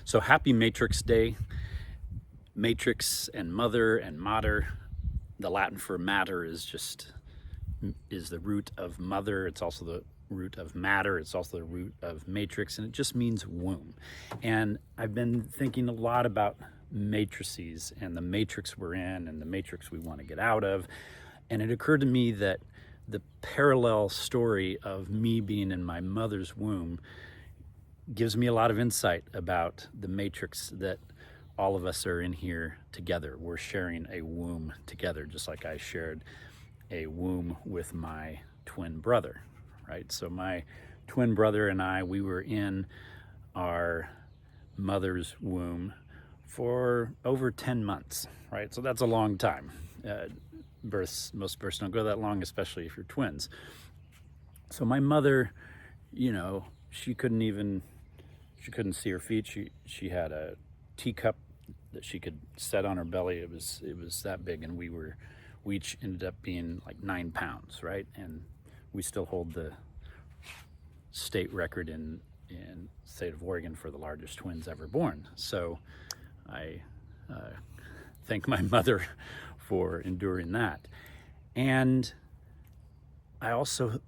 So happy Matrix Day. Matrix and mother and mater. The Latin for matter is the root of mother. It's also the root of matter. It's also the root of matrix, and it just means womb. And I've been thinking a lot about matrices and the matrix we're in and the matrix we want to get out of. And it occurred to me that the parallel story of me being in my mother's womb gives me a lot of insight about the matrix that all of us are in here together. We're sharing a womb together, just like I shared a womb with my twin brother, right? So my twin brother and I, we were in our mother's womb for over 10 months, right? So that's a long time. Most births don't go that long, especially if you're twins. So my mother, she couldn't see her feet. She had a teacup that she could set on her belly. It was that big, and we each ended up being like 9 pounds, right? And we still hold the state record in the state of Oregon for the largest twins ever born. So I thank my mother for enduring that. And I also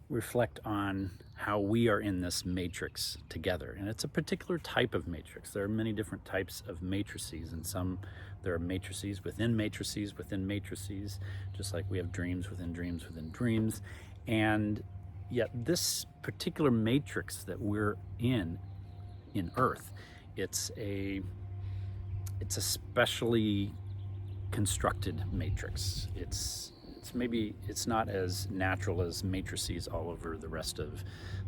reflect on how we are in this matrix together. And it's a particular type of matrix. There are many different types of matrices, and there are matrices within matrices within matrices, just like we have dreams within dreams within dreams. And yet this particular matrix that we're in Earth, it's a specially constructed matrix. It's not as natural as matrices all over the rest of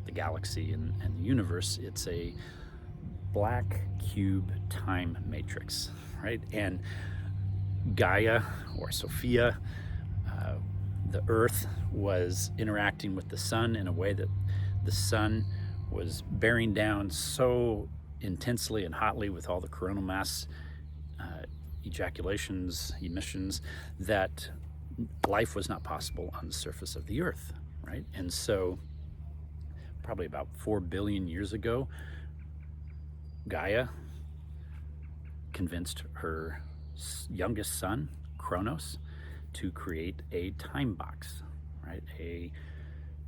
the galaxy and the universe. It's a black cube time matrix, right? And Gaia, or Sophia, the Earth, was interacting with the sun in a way that the sun was bearing down so intensely and hotly with all the coronal mass emissions, that life was not possible on the surface of the Earth, right? And so probably about 4 billion years ago, Gaia convinced her youngest son, Kronos, to create a time box, right? A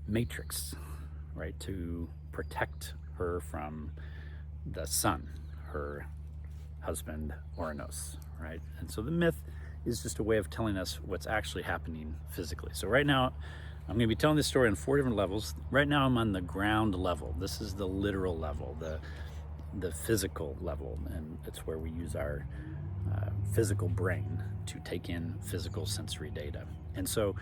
matrix, right? To protect her from the sun, her husband, Oranos, right? And so the myth is just a way of telling us what's actually happening physically. So right now, I'm going to be telling this story on 4 different levels. Right now, I'm on the ground level. This is the literal level, the physical level, and it's where we use our physical brain to take in physical sensory data. And so,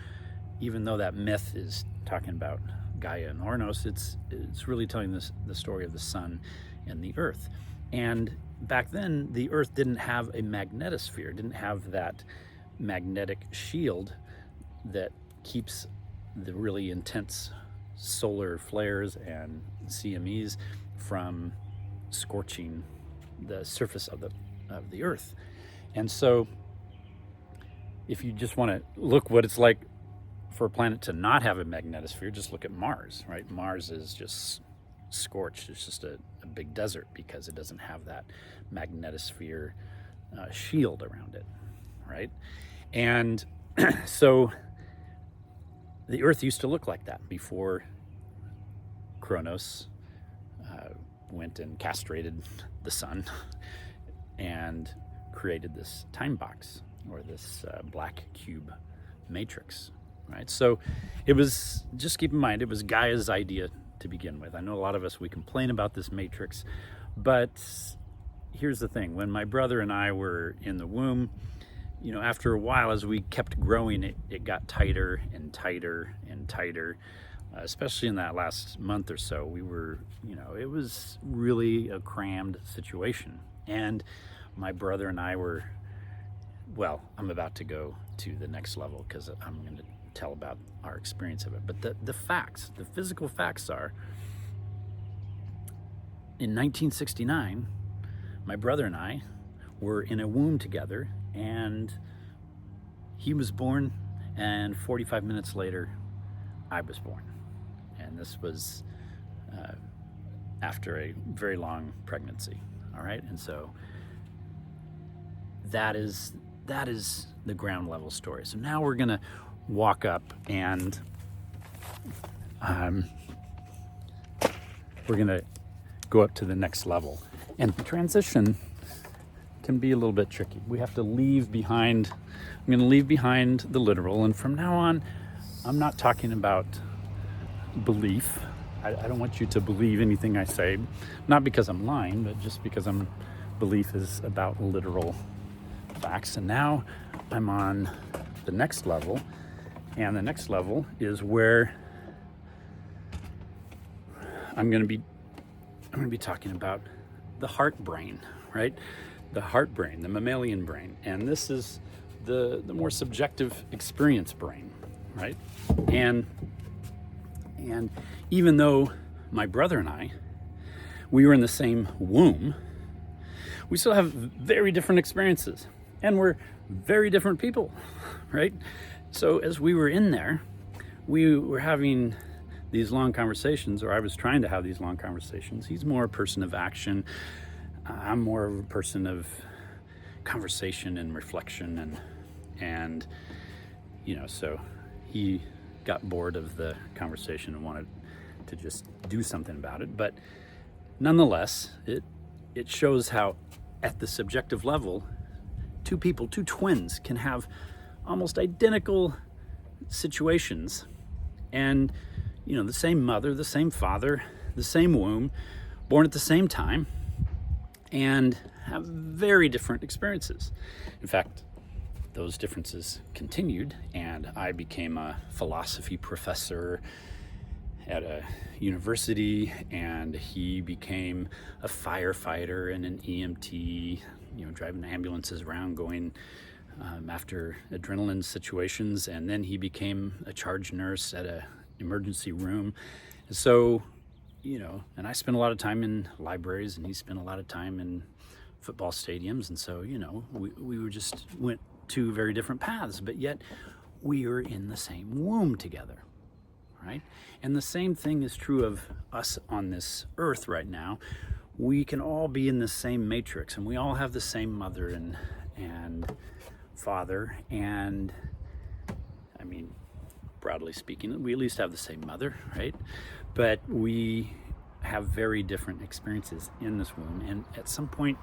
even though that myth is talking about Gaia and Oranos, it's really telling the story of the sun and the Earth. And back then, the Earth didn't have a magnetosphere, didn't have that magnetic shield that keeps the really intense solar flares and CMEs from scorching the surface of the Earth. And so if you just want to look what it's like for a planet to not have a magnetosphere, just look at Mars, right? Mars is just scorched. It's just a big desert because it doesn't have that magnetosphere shield around it, right? And so the Earth used to look like that before Kronos went and castrated the sun and created this time box, or this black cube matrix, right? So it was, just keep in mind, it was Gaia's idea to begin with. I know a lot of us, we complain about this matrix, but here's the thing. When my brother and I were in the womb, after a while, as we kept growing, it got tighter and tighter and tighter, especially in that last month or so. We were, it was really a crammed situation. And my brother and I were, well, I'm about to go to the next level because I'm going to tell about our experience of it. But the physical facts are, in 1969, my brother and I were in a womb together, and he was born, and 45 minutes later, I was born. And this was after a very long pregnancy. All right, and so that is the ground level story. So now we're gonna walk up and we're gonna go up to the next level. And the transition can be a little bit tricky. We have to leave behind, I'm gonna leave behind the literal, and from now on, I'm not talking about belief. I don't want you to believe anything I say, not because I'm lying, but just because belief is about literal facts. And now I'm on the next level, and the next level is where I'm going to be talking about the heart brain, right? The heart brain, the mammalian brain, and this is the more subjective experience brain, right? And even though my brother and I, we were in the same womb, we still have very different experiences, and we're very different people, right? So as we were in there, we were having these long conversations, or I was trying to have these long conversations. He's more a person of action. I'm more of a person of conversation and reflection, and so he got bored of the conversation and wanted to just do something about it. But nonetheless, it shows how at the subjective level, two people, two twins, can have almost identical situations, and the same mother, the same father, the same womb, born at the same time, and have very different experiences. In fact, those differences continued, and I became a philosophy professor at a university, and he became a firefighter and an EMT, driving ambulances around, going after adrenaline situations, and then he became a charge nurse at a emergency room. And so, and I spent a lot of time in libraries, and he spent a lot of time in football stadiums, and so, we were just went two very different paths, but yet we were in the same womb together, right? And the same thing is true of us on this earth right now. We can all be in the same matrix, and we all have the same mother and father, and I mean, broadly speaking, we at least have the same mother, right? But we have very different experiences in this womb, and at some point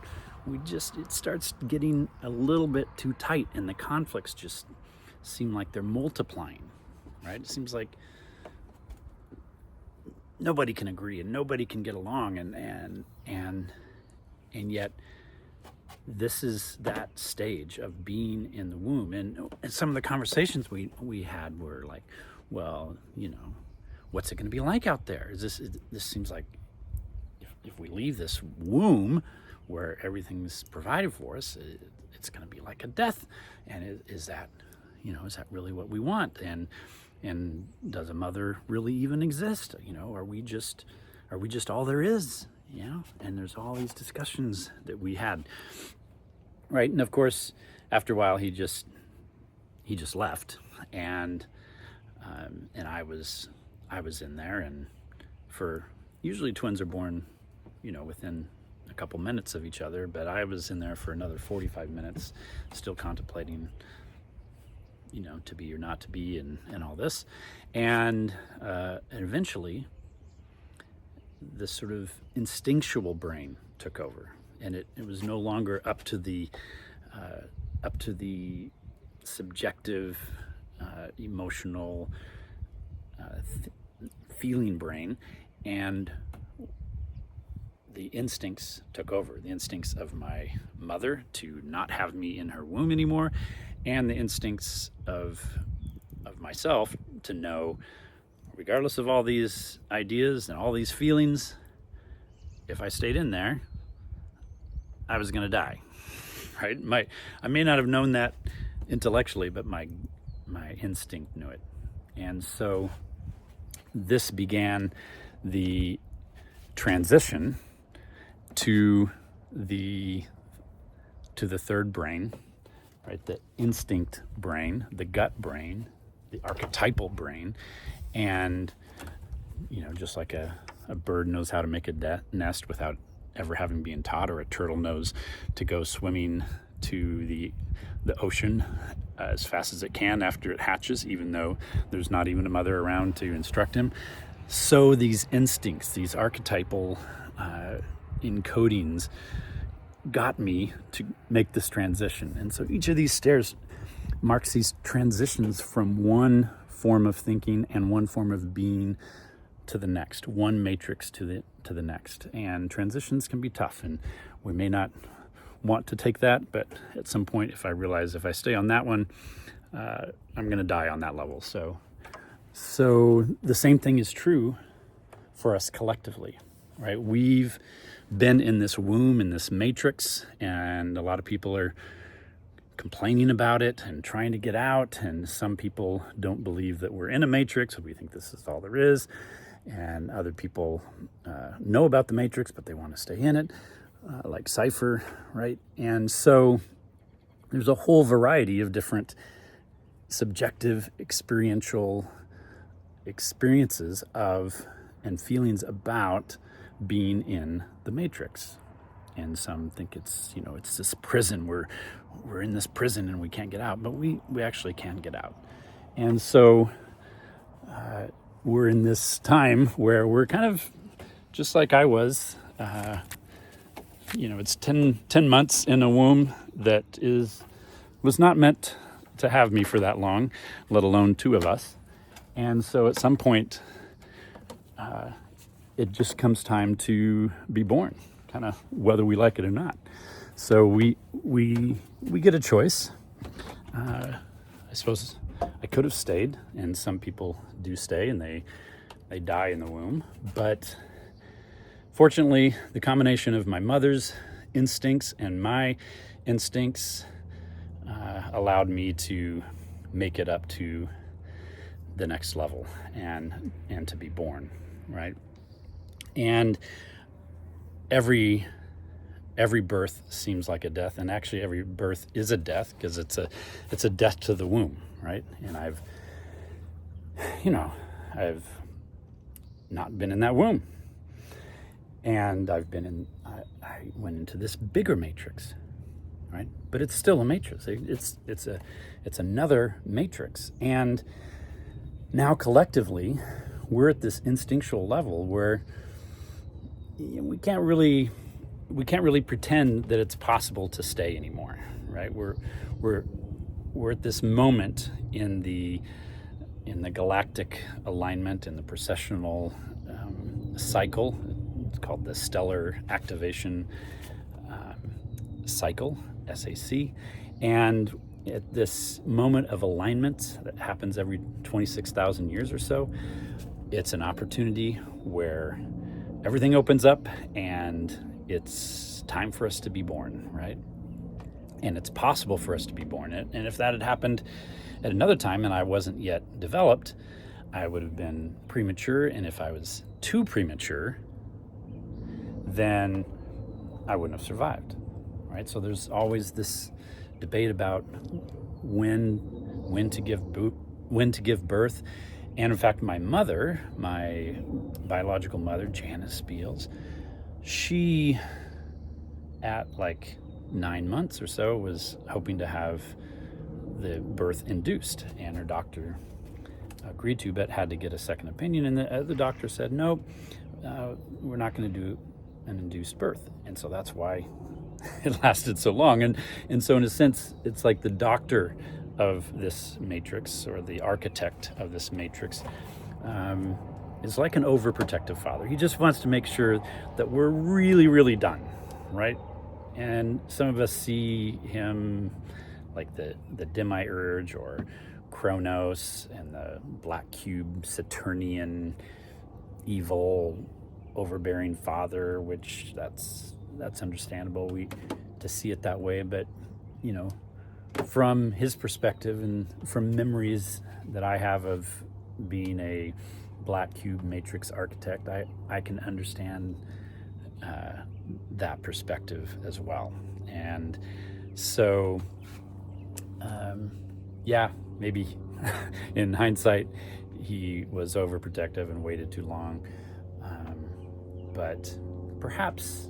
it starts getting a little bit too tight, and the conflicts just seem like they're multiplying, right? It seems like nobody can agree and nobody can get along, and yet this is that stage of being in the womb. And some of the conversations we had were like, well, what's it going to be like out there? This seems like if we leave this womb where everything's provided for us, it's going to be like a death. And is that really what we want? And does a mother really even exist? Are we just all there is? And there's all these discussions that we had, right? And of course, after a while, he just left, and I was in there, and usually twins are born, within a couple minutes of each other, but I was in there for another 45 minutes, still contemplating, to be or not to be, and all this, and eventually, this sort of instinctual brain took over, and it was no longer up to the subjective, emotional, feeling brain, and the instincts took over. The instincts of my mother to not have me in her womb anymore, and the instincts of myself to know, regardless of all these ideas and all these feelings, if I stayed in there, I was going to die, right? I may not have known that intellectually, but my instinct knew it. And so this began the transition to the third brain, right? The instinct brain, the gut brain, the archetypal brain, and just like a a bird knows how to make a nest without ever having been taught, or a turtle knows to go swimming to the ocean as fast as it can after it hatches, even though there's not even a mother around to instruct him. So these instincts, these archetypal encodings got me to make this transition. And so each of these stairs marks these transitions from one form of thinking and one form of being to the next, one matrix to the next. And transitions can be tough, and we may not want to take that, but at some point, if I realize if I stay on that one, I'm going to die on that level. So the same thing is true for us collectively, right? We've been in this womb, in this matrix, and a lot of people are complaining about it and trying to get out. And some people don't believe that we're in a matrix. We think this is all there is. And other people know about the matrix, but they want to stay in it, like Cypher, right? And so there's a whole variety of different subjective experiential experiences of and feelings about being in the matrix. And some think it's this prison, we're in this prison and we can't get out, but we actually can get out. And so we're in this time where we're kind of just like I was. It's 10 months in a womb that was not meant to have me for that long, let alone two of us. And so at some point, it just comes time to be born, kind of whether we like it or not. So we get a choice. I suppose I could have stayed, and some people do stay and they die in the womb. But fortunately, the combination of my mother's instincts and my instincts allowed me to make it up to the next level and to be born, right? And every birth seems like a death, and actually every birth is a death, because it's a death to the womb, right? And I've not been in that womb, and I went into this bigger matrix, right? But it's still a matrix. It's another matrix, and now collectively, we're at this instinctual level where we can't really pretend that it's possible to stay anymore, right? We're at this moment in the galactic alignment, in the precessional cycle. It's called the stellar activation cycle, SAC, and at this moment of alignment that happens every 26,000 years or so, it's an opportunity where everything opens up and it's time for us to be born, right? And it's possible for us to be born. And if that had happened at another time and I wasn't yet developed, I would have been premature. And if I was too premature, then I wouldn't have survived, right? So there's always this debate about when to give birth. And in fact, my mother, my biological mother, Janice Beals, she, at like 9 months or so, was hoping to have the birth induced, and her doctor agreed to, but had to get a second opinion. And the doctor said, no, we're not going to do an induced birth. And so that's why it lasted so long. And so in a sense, it's like the doctor of this matrix, or the architect of this matrix, is like an overprotective father. He just wants to make sure that we're really, really done, right? And some of us see him like the Demiurge, or Kronos, and the black cube Saturnian evil overbearing father, which that's understandable to see it that way. But from his perspective and from memories that I have of being a black cube matrix architect, I can understand that perspective as well. And so maybe in hindsight he was overprotective and waited too long. but perhaps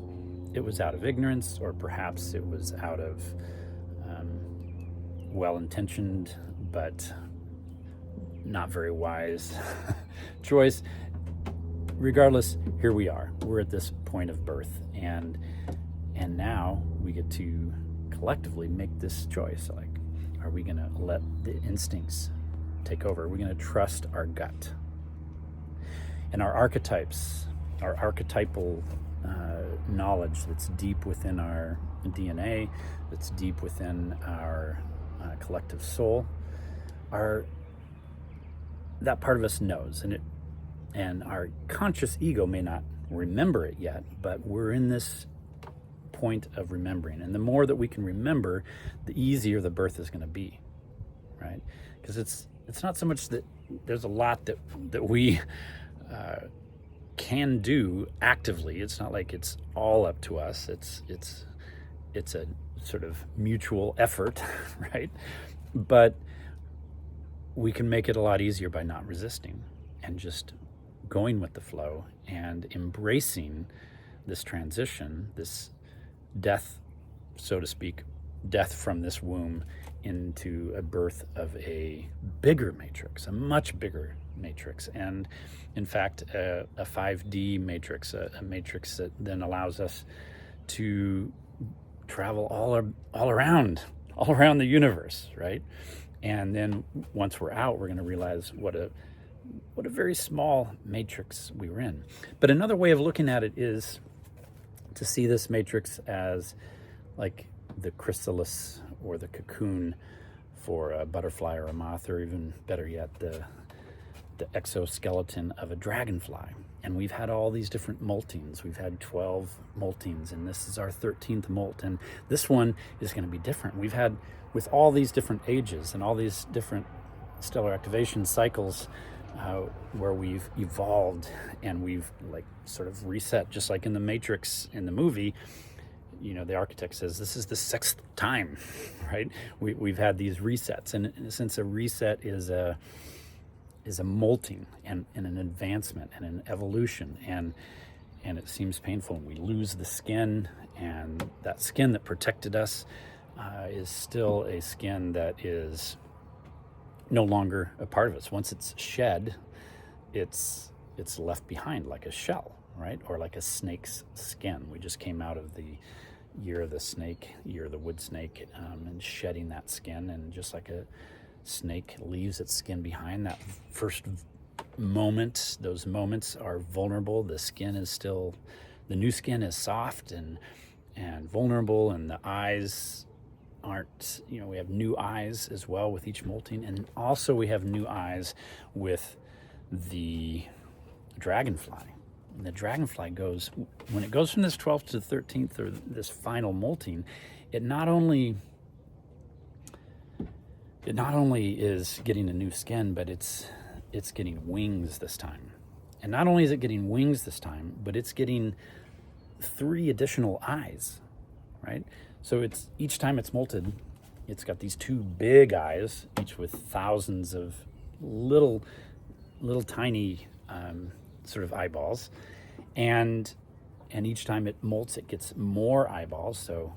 it was out of ignorance, or perhaps it was out of well-intentioned but not very wise choice. Regardless, here we are. We're at this point of birth, and now we get to collectively make this choice. Like, are we going to let the instincts take over? Are we going to trust our gut and our archetypes, our archetypal knowledge that's deep within our DNA, that's deep within our collective soul? That part of us knows, and our conscious ego may not remember it yet, but we're in this point of remembering. And the more that we can remember, the easier the birth is going to be, right? Because it's not so much that there's a lot that we can do actively. It's not like it's all up to us. It's a sort of mutual effort, right? But we can make it a lot easier by not resisting and just going with the flow and embracing this transition, this death, so to speak, death from this womb into a birth of a bigger matrix, a much bigger matrix. And in fact, a 5D matrix, a matrix that then allows us to travel all around the universe, right? And then once we're out, we're going to realize what a very small matrix we were in. But another way of looking at it is to see this matrix as like the chrysalis or the cocoon for a butterfly or a moth, or even better yet, the exoskeleton of a dragonfly. And we've had all these different moltings. We've had 12 moltings, and this is our 13th molt. And this one is going to be different. We've had, with all these different ages and all these different stellar activation cycles, where we've evolved and we've like sort of reset, just like in the Matrix in the movie. You know, the architect says this is the 6th time, right? We've had these resets, and in a sense, a reset is a molting and an advancement and an evolution, and it seems painful. We lose the skin, and that skin that protected us is still a skin that is no longer a part of us. Once it's shed, it's left behind like a shell, right? Or like a snake's skin. We just came out of the year of the snake, year of the wood snake, and shedding that skin. And just like a snake leaves its skin behind, that first moment, those moments are vulnerable. The new skin is soft and vulnerable, and the eyes aren't, we have new eyes as well with each molting. And also we have new eyes with the dragonfly. And the dragonfly when it goes from this 12th to the 13th, or this final molting, it not only is getting a new skin, but it's getting wings this time. And not only is it getting wings this time, but it's getting 3 additional eyes, right? So each time it's molted, it's got these 2 big eyes, each with thousands of little tiny sort of eyeballs, and each time it molts, it gets more eyeballs. So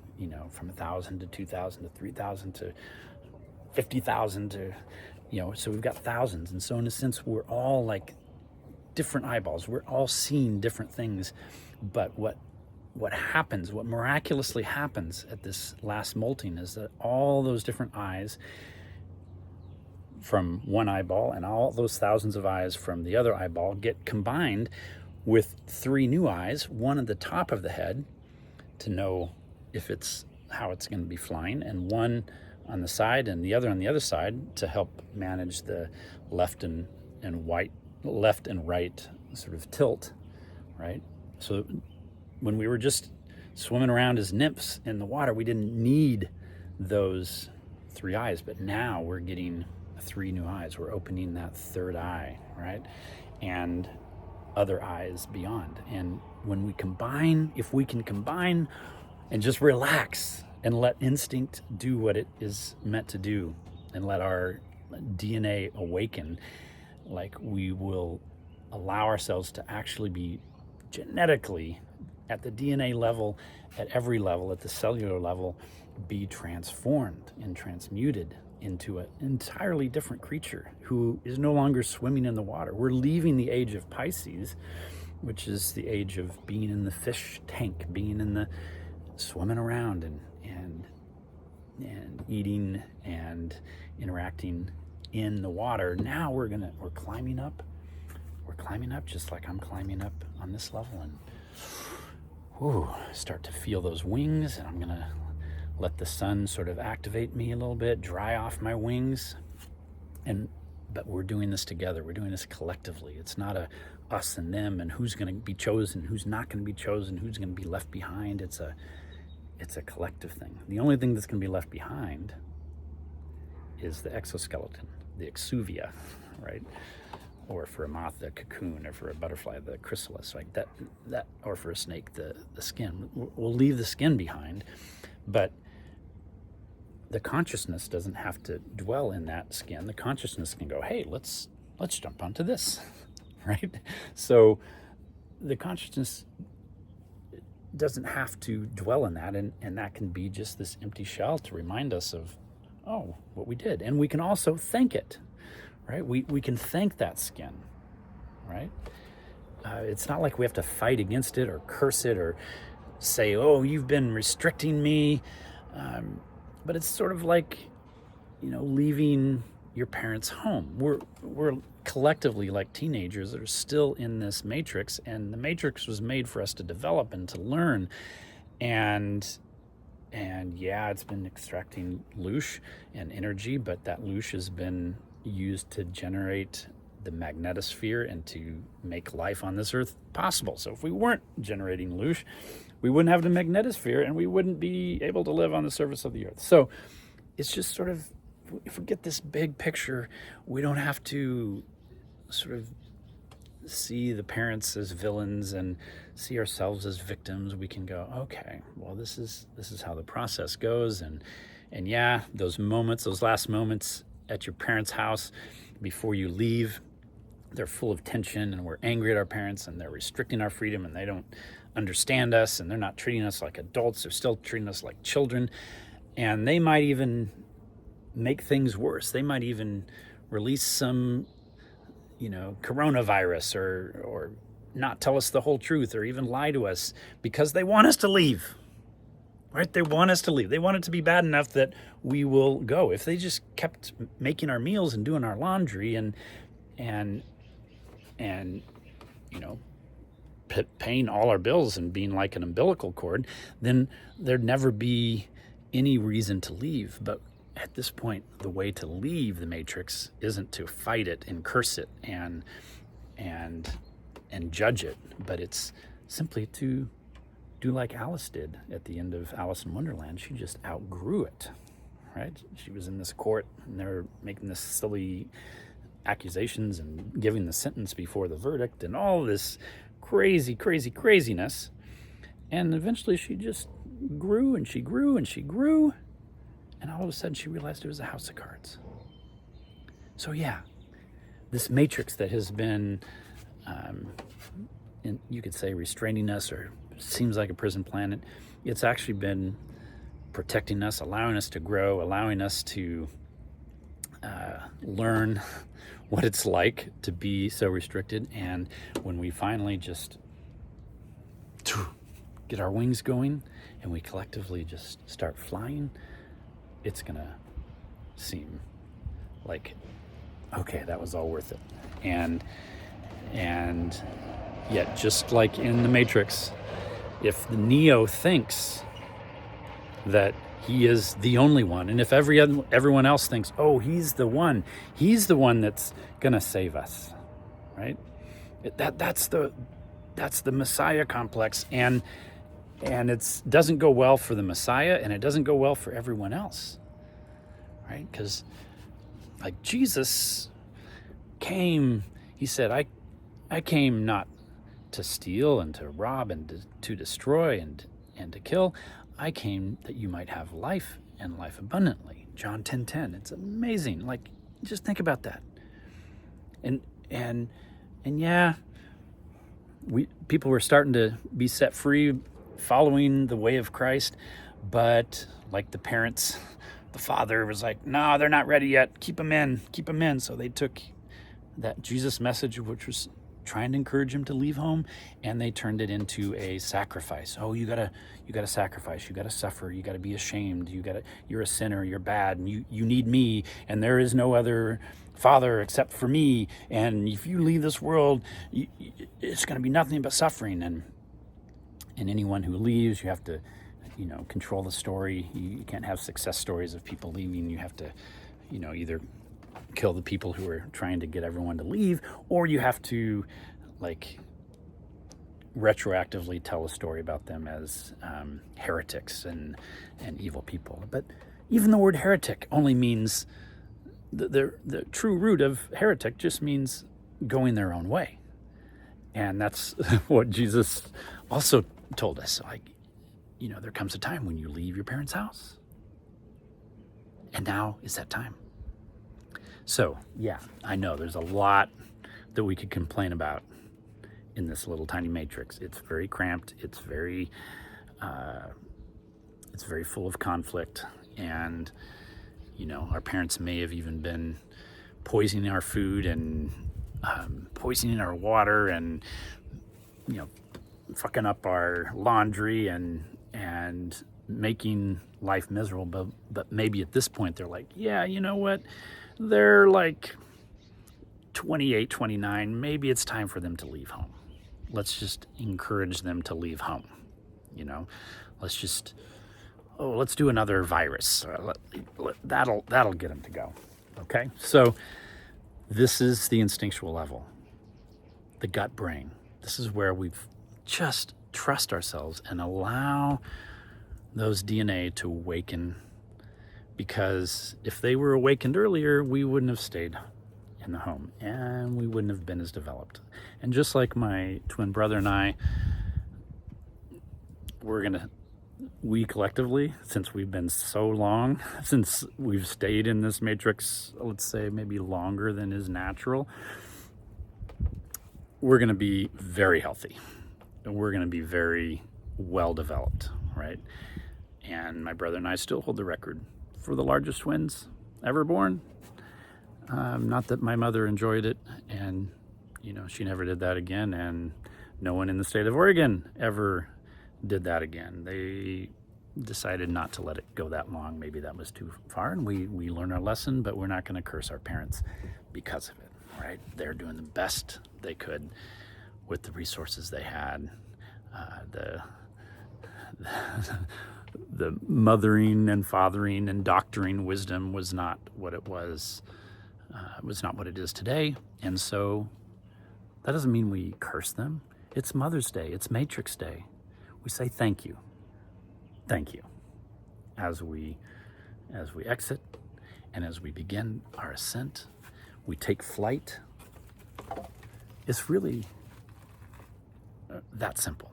from 1,000 to 2,000 to 3,000 to 50,000 to so we've got thousands. And so in a sense, we're all like different eyeballs. We're all seeing different things. But what miraculously happens at this last molting is that all those different eyes from one eyeball and all those thousands of eyes from the other eyeball get combined with 3 new eyes, one at the top of the head to know how it's going to be flying, and one on the side and the other on the other side to help manage the left and right sort of tilt, right? So when we were just swimming around as nymphs in the water, we didn't need those 3 eyes, but now we're getting 3 new eyes. We're opening that 3rd eye, right? And other eyes beyond. And when we combine, if we can combine and just relax and let instinct do what it is meant to do, and let our DNA awaken, like, we will allow ourselves to actually be genetically, at the DNA level, at every level, at the cellular level, be transformed and transmuted into an entirely different creature who is no longer swimming in the water. We're leaving the age of Pisces, which is the age of being in the fish tank, being in the swimming around and eating and interacting in the water. Now we're climbing up. We're climbing up just like I'm climbing up on this level, and start to feel those wings, and I'm gonna let the sun sort of activate me a little bit, dry off my wings. But we're doing this together. We're doing this collectively. It's not a us and them and who's going to be chosen, who's not going to be chosen, who's going to be left behind. It's a collective thing. The only thing that's going to be left behind is the exoskeleton, the exuvia, right? Or for a moth, the cocoon, or for a butterfly, the chrysalis, right? That, or for a snake, the skin. We'll leave the skin behind, but the consciousness doesn't have to dwell in that skin. The consciousness can go, hey, let's jump onto this, right? So the consciousness doesn't have to dwell in that, and that can be just this empty shell to remind us of, what we did. And we can also thank it, right? We can thank that skin, right? It's not like we have to fight against it or curse it or say, you've been restricting me. But it's sort of like, leaving your parents' home. We're collectively like teenagers that are still in this matrix, and the matrix was made for us to develop and to learn. And yeah, it's been extracting loosh and energy, but that loosh has been used to generate the magnetosphere and to make life on this earth possible. So if we weren't generating loosh, we wouldn't have the magnetosphere and we wouldn't be able to live on the surface of the earth. So it's just sort of, if we get this big picture, we don't have to sort of see the parents as villains and see ourselves as victims. We can go, okay, well, this is how the process goes. And yeah, those last moments at your parents' house before you leave, they're full of tension, and we're angry at our parents, and they're restricting our freedom, and they don't understand us, and they're not treating us like adults. They're still treating us like children, and they might even make things worse. They might even release some, coronavirus or not tell us the whole truth, or even lie to us because they want us to leave, right? They want us to leave. They want it to be bad enough that we will go. If they just kept making our meals and doing our laundry and paying all our bills and being like an umbilical cord, then there'd never be any reason to leave. But at this point, the way to leave the matrix isn't to fight it and curse it and judge it, but it's simply to do like Alice did at the end of Alice in Wonderland. She just outgrew it, right? She was in this court, and they're making this silly accusations and giving the sentence before the verdict and all this craziness. And eventually she just grew and she grew and she grew, and all of a sudden she realized it was a house of cards. So yeah, this matrix that has been, you could say, restraining us, or seems like a prison planet, it's actually been protecting us, allowing us to grow, allowing us to learn what it's like to be so restricted. And when we finally just get our wings going and we collectively just start flying, it's gonna seem like, okay, that was all worth it. And yet, just like in the Matrix, if the Neo thinks that he is the only one, and if everyone else thinks, he's the one that's gonna save us, right? That's the Messiah complex, and it doesn't go well for the Messiah, and it doesn't go well for everyone else, right? Because like Jesus came, he said, I came not to steal and to rob and to destroy and to kill. I came that you might have life and life abundantly. John 10:10. It's amazing. Like, just think about that. And yeah, people were starting to be set free, following the way of Christ, but like the parents, the father was like, "No, they're not ready yet. Keep them in, keep them in." So they took that Jesus message, which was trying to encourage him to leave home, and they turned it into a sacrifice. Oh, you gotta sacrifice, you gotta suffer, you gotta be ashamed, you're a sinner, you're bad, and you need me, and there is no other father except for me, and if you leave this world, it's gonna be nothing but suffering. And anyone who leaves, you have to, control the story. You can't have success stories of people leaving. You have to, either kill the people who are trying to get everyone to leave, or you have to retroactively tell a story about them as heretics and evil people. But even the word heretic only means the true root of heretic just means going their own way. And that's what Jesus also told us. There comes a time when you leave your parents' house. And now is that time. So, yeah, I know there's a lot that we could complain about in this little tiny matrix. It's very cramped. It's very full of conflict. And, our parents may have even been poisoning our food and poisoning our water and, fucking up our laundry and making life miserable. But maybe at this point they're like, yeah, you know what? They're like 28, 29. Maybe it's time for them to leave home. Let's just encourage them to leave home. Let's do another virus. That'll get them to go. Okay? So this is the instinctual level, the gut brain. This is where we've just trust ourselves and allow those DNA to awaken, because if they were awakened earlier, we wouldn't have stayed in the home and we wouldn't have been as developed. And just like my twin brother and I, we collectively, since we've been so long, since we've stayed in this matrix, let's say maybe longer than is natural, we're going to be very healthy. And we're going to be very well developed, right? And my brother and I still hold the record for the largest twins ever born. Not that my mother enjoyed it, and she never did that again, and no one in the state of Oregon ever did that again. They decided not to let it go that long. Maybe that was too far, and we learned our lesson, but we're not going to curse our parents because of it, right? They're doing the best they could with the resources they had. The mothering and fathering and doctoring wisdom was not what it was. Was not what it is today. And so that doesn't mean we curse them. It's Mother's Day. It's Matrix Day. We say thank you. Thank you. As we exit and as we begin our ascent, we take flight. It's really that simple.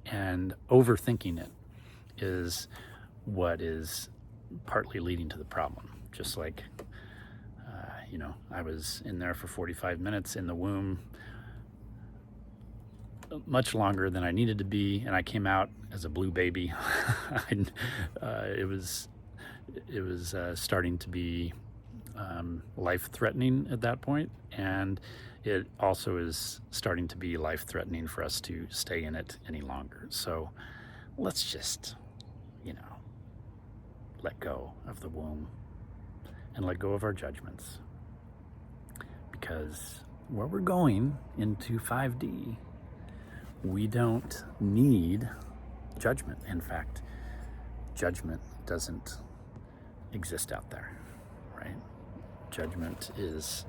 And overthinking it is what is partly leading to the problem. Just like, I was in there for 45 minutes in the womb, much longer than I needed to be, and I came out as a blue baby. It was starting to be life-threatening at that point, and it also is starting to be life-threatening for us to stay in it any longer. So let's just, let go of the womb and let go of our judgments. Because where we're going into 5D, we don't need judgment. In fact, judgment doesn't exist out there, right? Judgment is,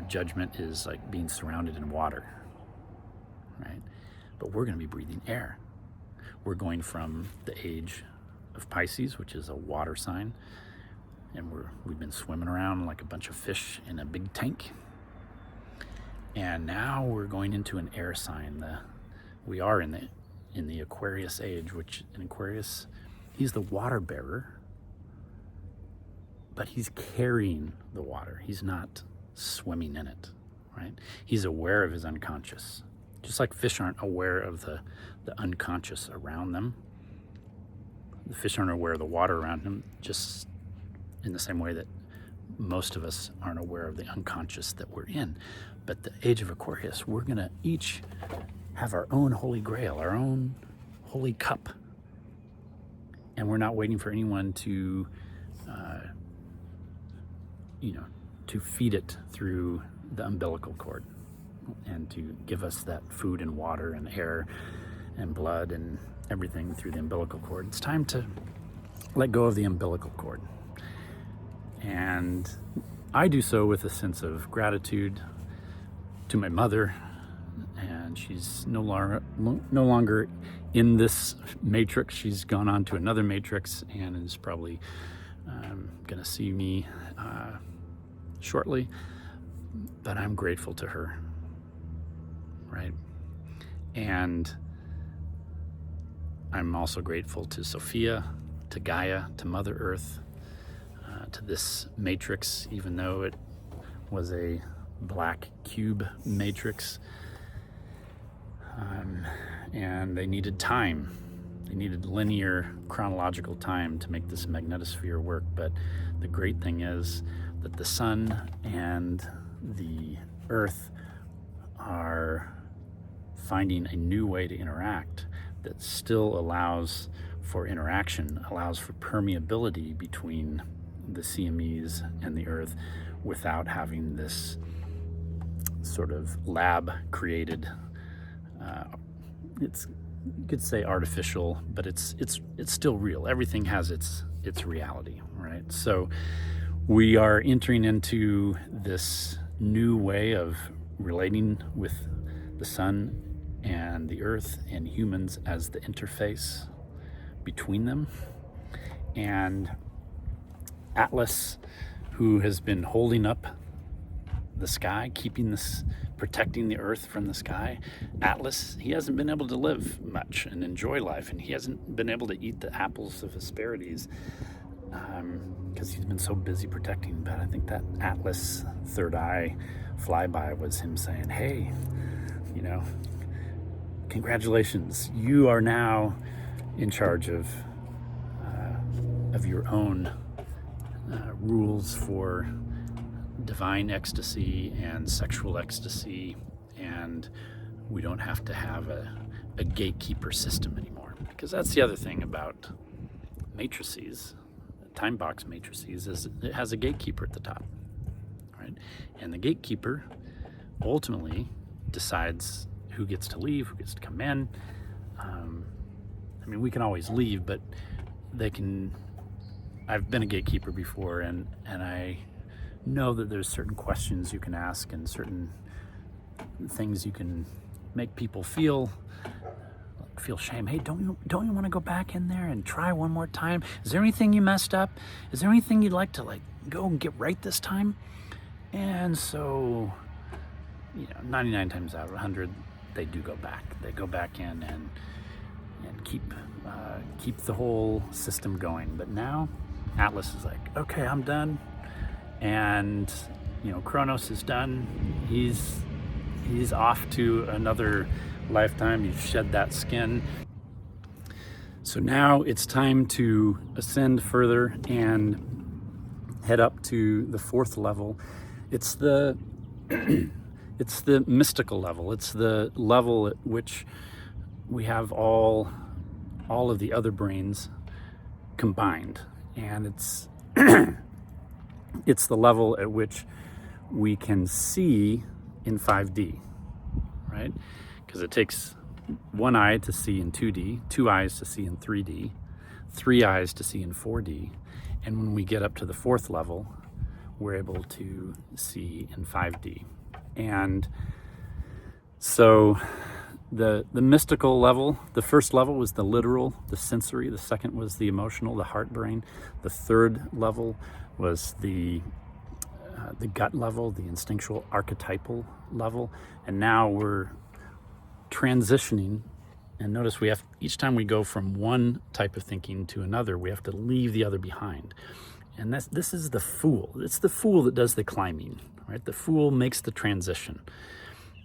judgment is like being surrounded in water, right? But we're going to be breathing air. We're going from the age of Pisces, which is a water sign, and we've been swimming around like a bunch of fish in a big tank. And now we're going into an air sign. We are in the Aquarius age, which in Aquarius, he's the water bearer, but he's carrying the water. He's not swimming in it, right? He's aware of his unconscious. Just like fish aren't aware of the unconscious around them. The fish aren't aware of the water around them, just in the same way that most of us aren't aware of the unconscious that we're in. But the age of Aquarius, we're going to each have our own holy grail, our own holy cup. And we're not waiting for anyone to, to feed it through the umbilical cord and to give us that food and water and air and blood and everything through the umbilical cord. It's time to let go of the umbilical cord. And I do so with a sense of gratitude to my mother, and she's no longer in this matrix. She's gone on to another matrix and is probably going to see me shortly, but I'm grateful to her, right? And I'm also grateful to Sophia, to Gaia, to Mother Earth, to this matrix, even though it was a black cube matrix. And they needed time. They needed linear chronological time to make this magnetosphere work. But the great thing is that the sun and the earth are finding a new way to interact that still allows for interaction, allows for permeability between the CMEs and the earth without having this sort of lab created, you could say artificial, but it's still real. Everything has its reality, right? So we are entering into this new way of relating with the sun and the earth and humans as the interface between them. And Atlas, who has been holding up the sky, protecting the earth from the sky, Atlas, he hasn't been able to live much and enjoy life, and he hasn't been able to eat the apples of Hesperides because he's been so busy protecting. But I think that Atlas third eye flyby was him saying, hey, congratulations, you are now in charge of your own rules for divine ecstasy and sexual ecstasy, and we don't have to have a gatekeeper system anymore. Because that's the other thing about matrices, time box matrices, is it has a gatekeeper at the top, right? And the gatekeeper ultimately decides who gets to leave, who gets to come in. We can always leave, but I've been a gatekeeper before, and I know that there's certain questions you can ask and certain things you can make people feel shame. Hey, don't you want to go back in there and try one more time? Is there anything you messed up? Is there anything you'd like to go and get right this time? And so 99 times out of 100 they do go back. They go back in and keep the whole system going. But now Atlas is like, okay, I'm done. And Kronos is done. He's off to another lifetime. He's shed that skin. So now it's time to ascend further and head up to the fourth level. It's the it's the mystical level. It's the level at which we have all of the other brains combined, and it's it's the level at which we can see in 5D, right? Because it takes one eye to see in 2D, two eyes to see in 3D, three eyes to see in 4D, and when we get up to the fourth level, we're able to see in 5D. And so the mystical level, the first level was the literal, the sensory. The second was the emotional, the heart brain. The third level was the gut level, the instinctual archetypal level. And now we're transitioning. And notice we have, each time we go from one type of thinking to another, we have to leave the other behind. And this is the fool. It's the fool that does the climbing, right? The fool makes the transition.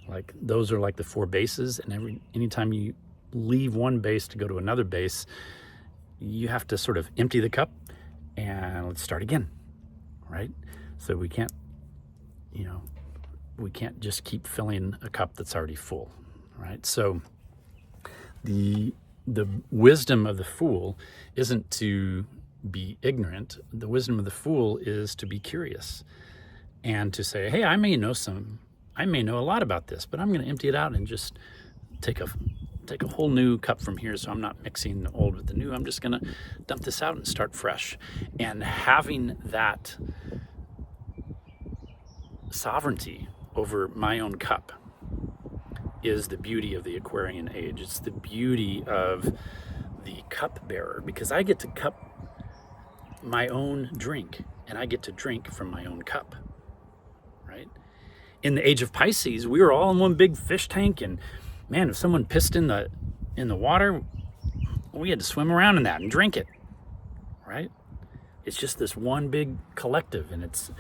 Like those are like the 4 bases, and anytime you leave one base to go to another base, you have to sort of empty the cup and let's start again, right? So we can't just keep filling a cup that's already full, right? So the wisdom of the fool isn't to be ignorant. The wisdom of the fool is to be curious and to say, hey, I may know a lot about this, but I'm going to empty it out and just take a whole new cup from here, so I'm not mixing the old with the new. I'm just going to dump this out and start fresh. And having that sovereignty over my own cup is the beauty of the Aquarian age. It's the beauty of the cup bearer, because I get to cup my own drink and I get to drink from my own cup, right? In the age of Pisces, we were all in one big fish tank, and man, if someone pissed in the water, we had to swim around in that and drink it, right? It's just this one big collective, and it's,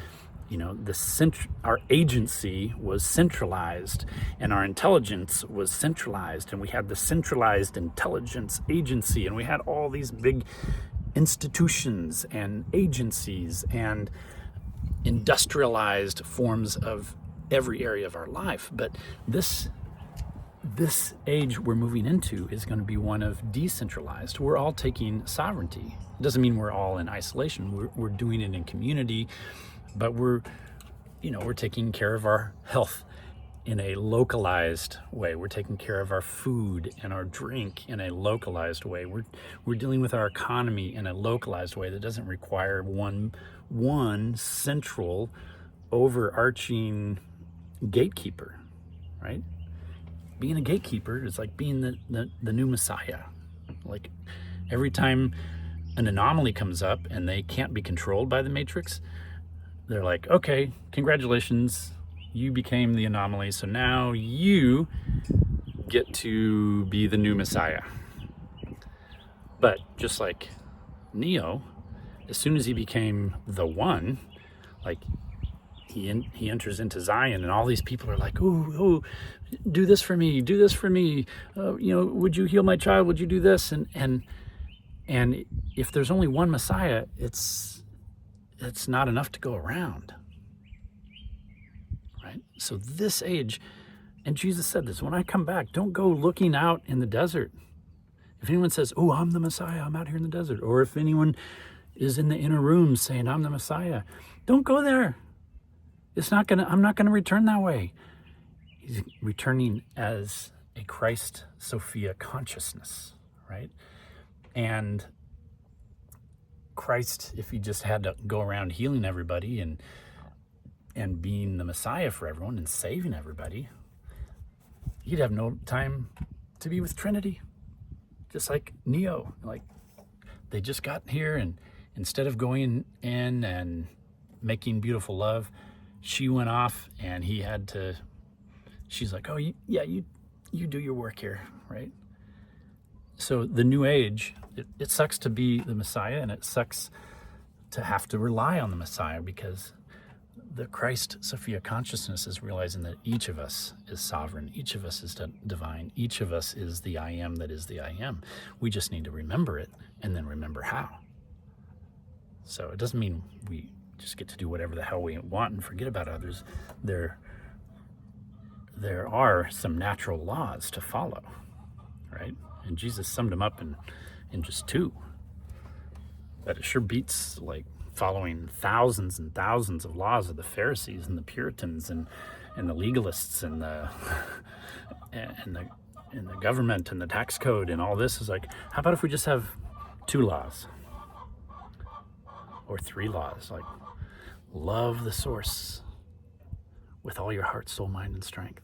our agency was centralized and our intelligence was centralized, and we had the centralized intelligence agency, and we had all these big institutions and agencies and industrialized forms of every area of our life. But this age we're moving into is going to be one of decentralized. We're all taking sovereignty. It doesn't mean we're all in isolation. We're doing it in community, but we're taking care of our health in a localized way. We're taking care of our food and our drink in a localized way. We're dealing with our economy in a localized way that doesn't require one central overarching gatekeeper, right? Being a gatekeeper is like being the new Messiah. Like every time an anomaly comes up and they can't be controlled by the Matrix, they're like, okay, congratulations, you became the anomaly, so now you get to be the new Messiah. But just like Neo, as soon as he became the one, like he enters into Zion, and all these people are like, oh, do this for me, would you heal my child, would you do this? And if there's only one Messiah, it's not enough to go around, right? So this age, and Jesus said this, when I come back, don't go looking out in the desert. If anyone says, oh, I'm the Messiah, I'm out here in the desert, or if anyone is in the inner room saying, I'm the Messiah, don't go there. I'm not gonna return that way. He's returning as a Christ Sophia consciousness, right? And Christ, if he just had to go around healing everybody and being the Messiah for everyone and saving everybody, he'd have no time to be with Trinity. Just like Neo, like they just got here, and instead of going in and making beautiful love, she went off, and she's like, oh, you do your work here, right? So the new age, it sucks to be the Messiah, and it sucks to have to rely on the Messiah, because the Christ Sophia consciousness is realizing that each of us is sovereign, each of us is divine, each of us is the I am that is the I am. We just need to remember it, and then remember how. So it doesn't mean we just get to do whatever the hell we want and forget about others. There are some natural laws to follow, right? And Jesus summed them up in just 2. But it sure beats like following thousands and thousands of laws of the Pharisees and the Puritans and the legalists and the government and the tax code and all this. Is like, how about if we just have 2 laws or 3 laws? Like, love the source with all your heart, soul, mind, and strength,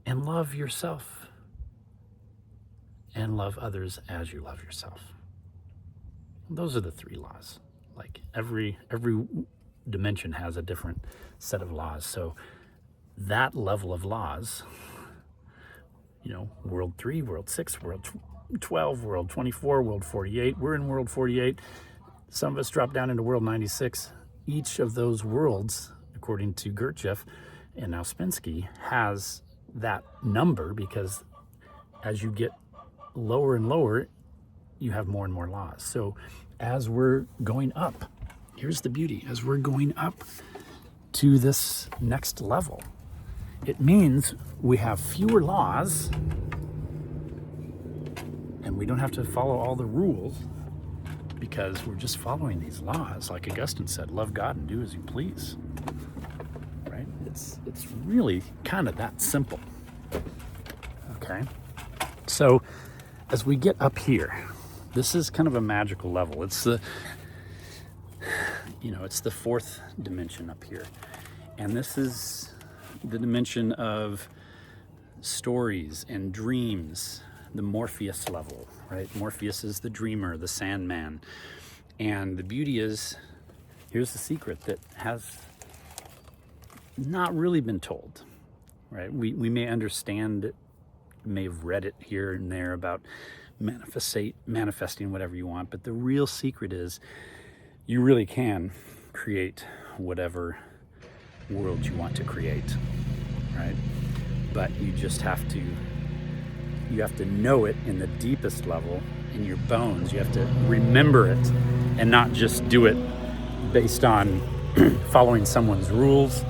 and love yourself, and love others as you love yourself. Those are the 3 laws. Like every dimension has a different set of laws. So that level of laws, world 3, world 6, world 12, world 24, world 48. We're in world 48. Some of us drop down into world 96. Each of those worlds, according to Gurdjieff and now Spensky, has that number, because as you get lower and lower, you have more and more laws. So as we're going up, here's the beauty, as we're going up to this next level, it means we have fewer laws and we don't have to follow all the rules, because we're just following these laws. Like Augustine said, love God and do as you please. Right? It's really kind of that simple. Okay? So as we get up here, this is kind of a magical level. It's the fourth dimension up here. And this is the dimension of stories and dreams, the Morpheus level, right? Morpheus is the dreamer, the Sandman. And the beauty is, here's the secret that has not really been told, right? We may understand it, may have read it here and there about manifesting whatever you want, but the real secret is you really can create whatever world you want to create, right? But you just have to know it in the deepest level, in your bones. You have to remember it and not just do it based on following someone's rules.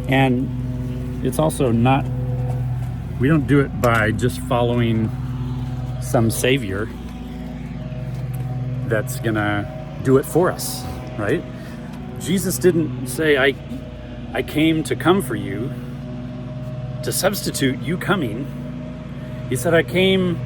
And it's also not, we don't do it by just following some savior that's gonna do it for us, right? Jesus didn't say, I came to come for you, to substitute you coming. He said, I came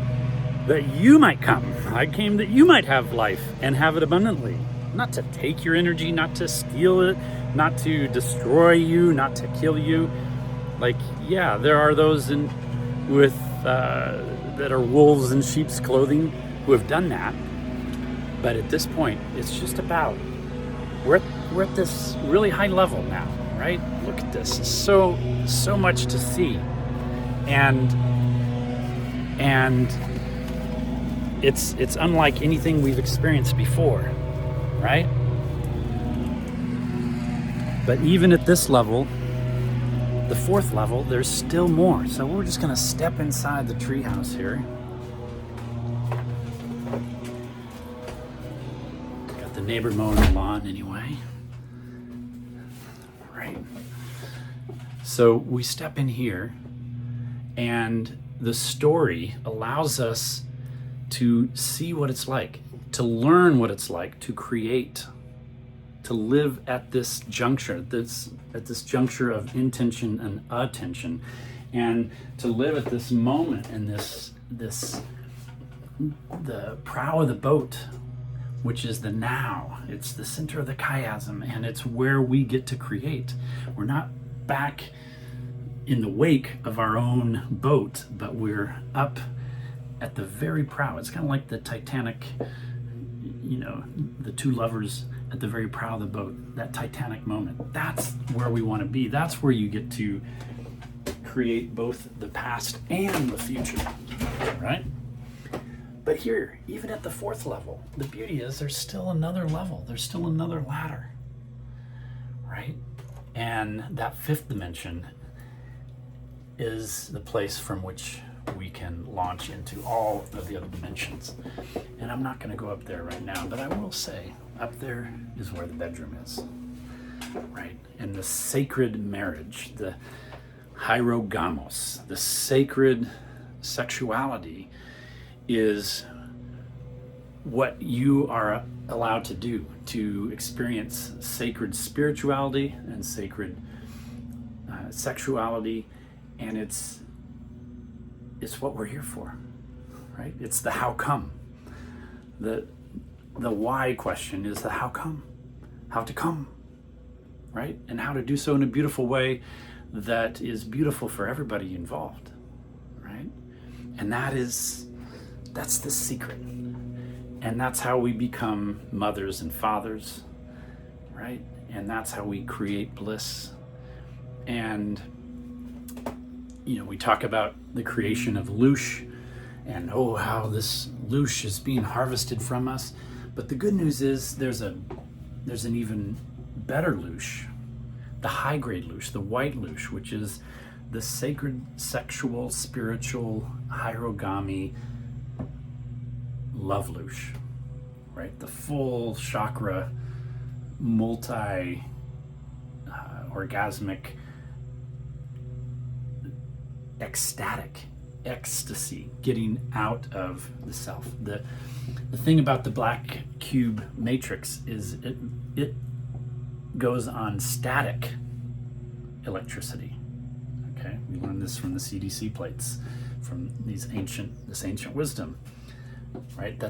that you might come. I came that you might have life and have it abundantly. Not to take your energy, not to steal it, not to destroy you, not to kill you. Like, yeah, there are those that are wolves in sheep's clothing who have done that. But at this point, it's just about, we're at this really high level now, right? Look at this. It's so much to see. And it's unlike anything we've experienced before, right? But even at this level, the fourth level, there's still more. So we're just gonna step inside the treehouse here. Got the neighbor mowing the lawn anyway. Right. So we step in here, and the story allows us to see what it's like, to learn what it's like to create, to live at this juncture, at this juncture of intention and attention, and to live at this moment in the prow of the boat, which is the now. It's the center of the chiasm, and it's where we get to create. We're not back in the wake of our own boat, but we're up at the very prow. It's kind of like the Titanic, the two lovers at the very prow of the boat, that Titanic moment. That's where we want to be. That's where you get to create both the past and the future, right? But here, even at the fourth level, the beauty is there's still another level. There's still another ladder, right? And that fifth dimension is the place from which we can launch into all of the other dimensions. And I'm not going to go up there right now, but I will say up there is where the bedroom is, right? And the sacred marriage, the hierogamos, the sacred sexuality is what you are allowed to do, to experience sacred spirituality and sacred sexuality. And it's what we're here for, right? It's the how come. The why question is the how come, how to come, right? And how to do so in a beautiful way that is beautiful for everybody involved, right? And that's the secret. And that's how we become mothers and fathers, right? And that's how we create bliss. And we talk about the creation of loosh and how this loosh is being harvested from us. But the good news is there's an even better louche, the high grade louche, the white louche, which is the sacred sexual spiritual hierogamy love louche, right? The full chakra, multi orgasmic, ecstatic ecstasy, getting out of the self. The thing about the black cube matrix is it goes on static electricity. Okay, we learned this from the CDC plates, from this ancient wisdom, right?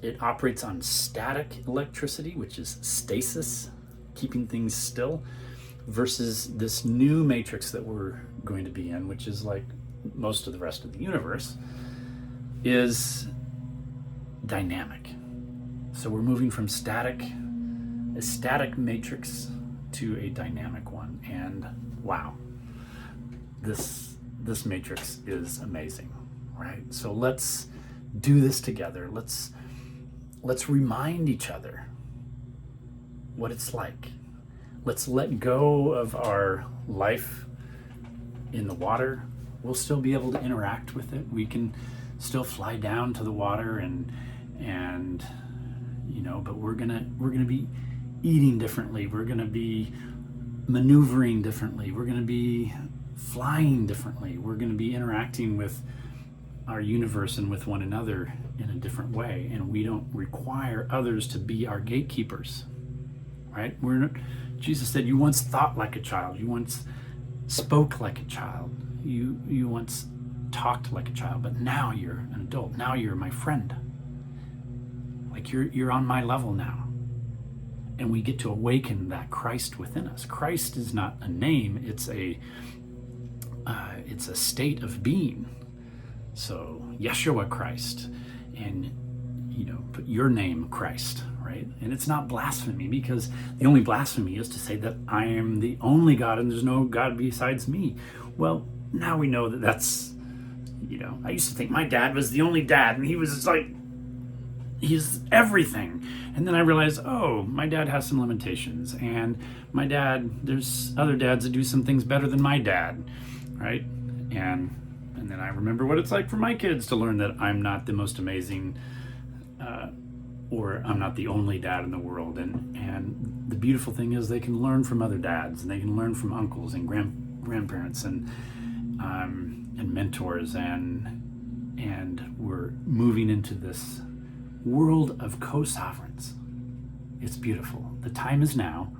It operates on static electricity, which is stasis, keeping things still, versus this new matrix that we're going to be in, which is like most of the rest of the universe, is dynamic. So we're moving from a static matrix to a dynamic one. And wow, this matrix is amazing, right? So let's do this together. Let's remind each other what it's like. Let's let go of our life in the water. We'll still be able to interact with it. We can still fly down to the water and but we're gonna be eating differently. We're gonna be maneuvering differently. We're gonna be flying differently. We're gonna be interacting with our universe and with one another in a different way. And we don't require others to be our gatekeepers, right? Jesus said, you once thought like a child. You once spoke like a child. You once talked like a child, but now you're an adult. Now you're my friend. Like you're on my level now. And we get to awaken that Christ within us. Christ is not a name, it's a state of being. So Yeshua Christ, and put your name Christ, right? And it's not blasphemy, because the only blasphemy is to say that I am the only God and there's no God besides me. Well, now we know that that's, I used to think my dad was the only dad and he was like, he's everything. And then I realized, oh, my dad has some limitations, and there's other dads that do some things better than my dad, right? And then I remember what it's like for my kids to learn that I'm not the most amazing, or I'm not the only dad in the world. And the beautiful thing is they can learn from other dads, and they can learn from uncles and grandparents and mentors, and we're moving into this world of co-sovereigns. It's beautiful. The time is now.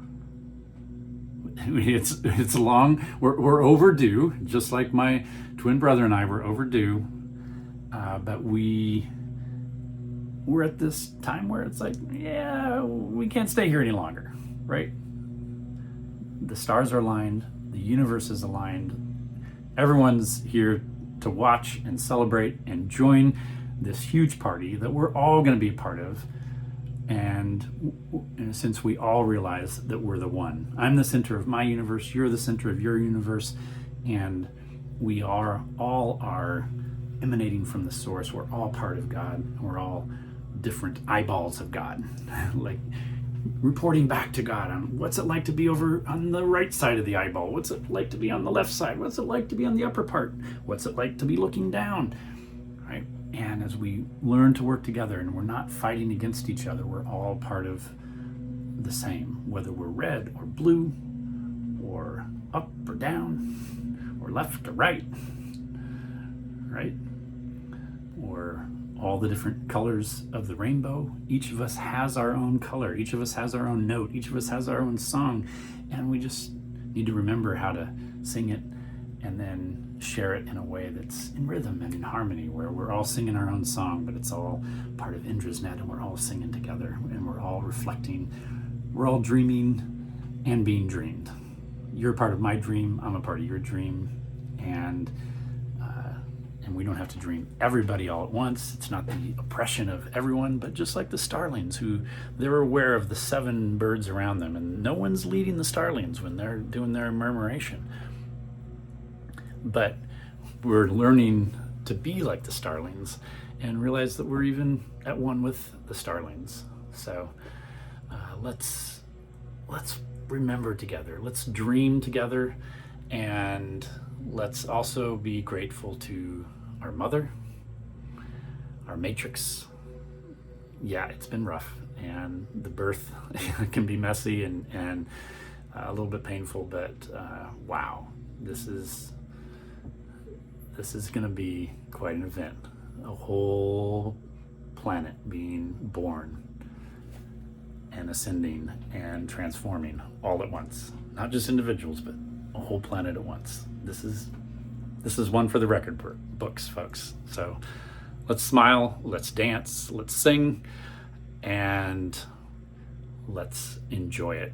It's long. We're overdue, just like my twin brother and I were overdue. But we're at this time where it's like, yeah, we can't stay here any longer, right? The stars are aligned. The universe is aligned. Everyone's here to watch and celebrate and join this huge party that we're all going to be a part of. And since we all realize that we're the one, I'm the center of my universe, you're the center of your universe, and we all are emanating from the source. We're all part of God. We're all different eyeballs of God, like reporting back to God on what's it like to be over on the right side of the eyeball, what's it like to be on the left side, what's it like to be on the upper part, what's it like to be looking down, right? And as we learn to work together and we're not fighting against each other, we're all part of the same, whether we're red or blue or up or down or left or right, or all the different colors of the rainbow. Each of us has our own color. Each of us has our own note. Each of us has our own song. And we just need to remember how to sing it and then share it in a way that's in rhythm and in harmony, where we're all singing our own song, but it's all part of Indra's net, and we're all singing together, and we're all reflecting. We're all dreaming and being dreamed. You're a part of my dream. I'm a part of your dream. And we don't have to dream everybody all at once. It's not the oppression of everyone, but just like the starlings, who they're aware of the 7 birds around them, and no one's leading the starlings when they're doing their murmuration. But we're learning to be like the starlings and realize that we're even at one with the starlings. So let's remember together. Let's dream together, and let's also be grateful to our mother, our matrix. Yeah, it's been rough, and the birth can be messy and a little bit painful, but wow, this is going to be quite an event. A whole planet being born and ascending and transforming all at once. Not just individuals, but a whole planet at once. This is one for the record books, folks. So let's smile, let's dance, let's sing, and let's enjoy it.